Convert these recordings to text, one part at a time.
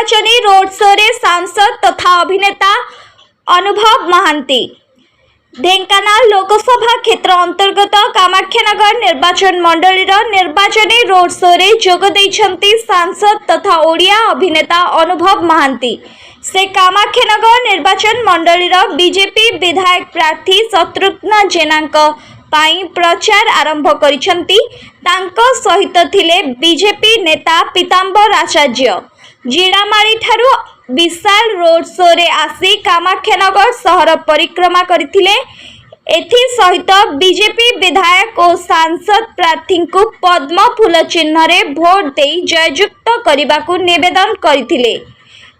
निर्वाचनी road show रे सांसद तथा अभिनेता अनुभव महांती। ढेंकानाल लोकसभा क्षेत्र अंतर्गत कामाख्यानगर निर्वाचन मंडलीर निर्वाचनी रोड शो रे जोग दैछंती सांसद तथा ओडिया अभिनेता अनुभव महांती। से कामाख्यानगर निर्वाचन मंडलीर बीजेपी विधायक प्रार्थी शत्रुघ्न जेनांक पाई प्रचार आरंभ करिसंती। तांको सहित थिले बीजेपी नेता पीतांबर आचार्य। जिडामाळी ठारू विशाल रोड शो रे आसी कामाख्यानगर शहर परिक्रमा करथिले। एथि सहित बीजेपी विधायक और सांसद प्रार्थी को पद्म फूल चिन्ह रे भोट दे जययुक्त करने को निवेदन करथिले।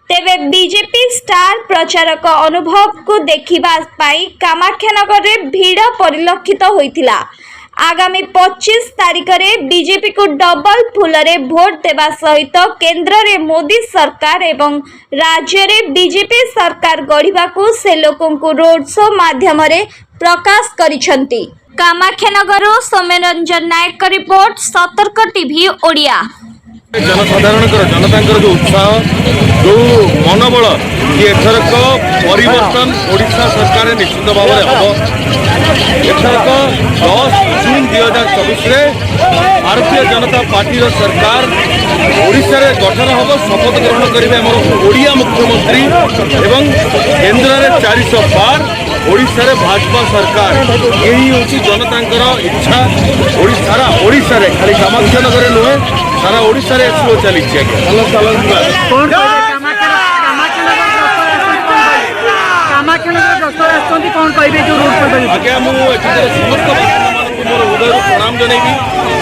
तेबे बीजेपी स्टार प्रचारक अनुभव को देखिबा पाई कामाख्यानगर रे भीड़ परिलक्षित होइथिला। आगामी 25 तारीख रे बीजेपी को डबल फूल रे भोट देवा सहित केंद्र रे मोदी सरकार एवं राज्य रे बीजेपी सरकार गढ़िबा को से लोकों को रोड शो माध्यम रे प्रकाश करिसंती। कामाख्यानगर सौम्यरंजन नायक रिपोर्ट सतर्क टीवी ओडिया। जनसाधारण जनता जो उत्साह जो मनोबल कि एथरक परिवर्तन ओडिशा सरकार निश्चित भाव में हम। एथरक 10 जून 2024 भारतीय जनता पार्टी सरकार ओडिशा रे गठन हम शपथ ग्रहण करेंगे ओडिया मुख्यमंत्री एवं केंद्र में 400 पार ओडिशा रे भाजपा सरकार। यही हूँ जनता इच्छा। सारा ओडिशा रे खाली कामाख्यानगर नुहे सारा ओडिशा रे स्लो चली आज्ञा मुझे समस्त मोर हृदय प्रणाम जनइबी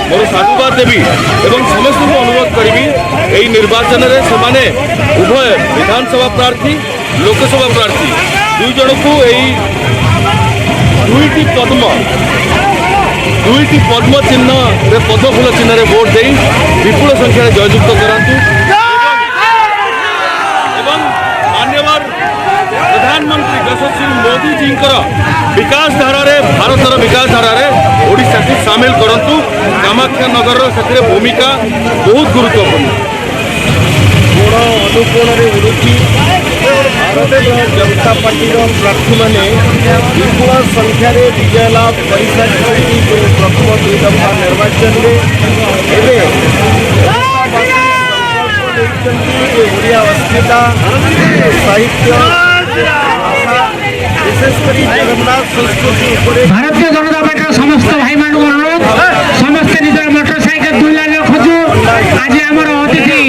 मोर साधुवाद देवी एवं समस्त को अनुरोध करी यही निर्वाचन में से उभय विधानसभा प्रार्थी लोकसभा प्रार्थी दुई जन को दुईटी पद्म चिन्ह पद्म फूल चिन्ह भोट दे विपुल संख्या जययुक्त करांतु। प्रधानमंत्री यशस्वी मोदी जी विकास धारा रे भारतर विकास धारा रे ओडिशा को सामिल करंतु। कामाख्यानगर से भूमिका बहुत गुरुत्वपूर्ण। बड़ अनुकोण उड़ुची भारतीय जनता पार्टी प्रार्थी मैंने विपुल संख्यार विजय लाभ कर प्रथम दुई दफा निर्वाचन ओडिया अस्मिता साहित्य विशेषकर जगन्नाथ संस्कृति भारतीय जनता पार्टी समस्त भाई मान अनुरोध समस्त निज मोटरसाइकेल 2 लाख खोजु। आज आमर अतिथि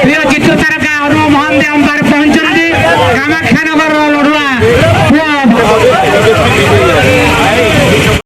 प्रिय चित्र तारका अनुभव महांती आम पाखे पहुंचती। कामाख्यानगर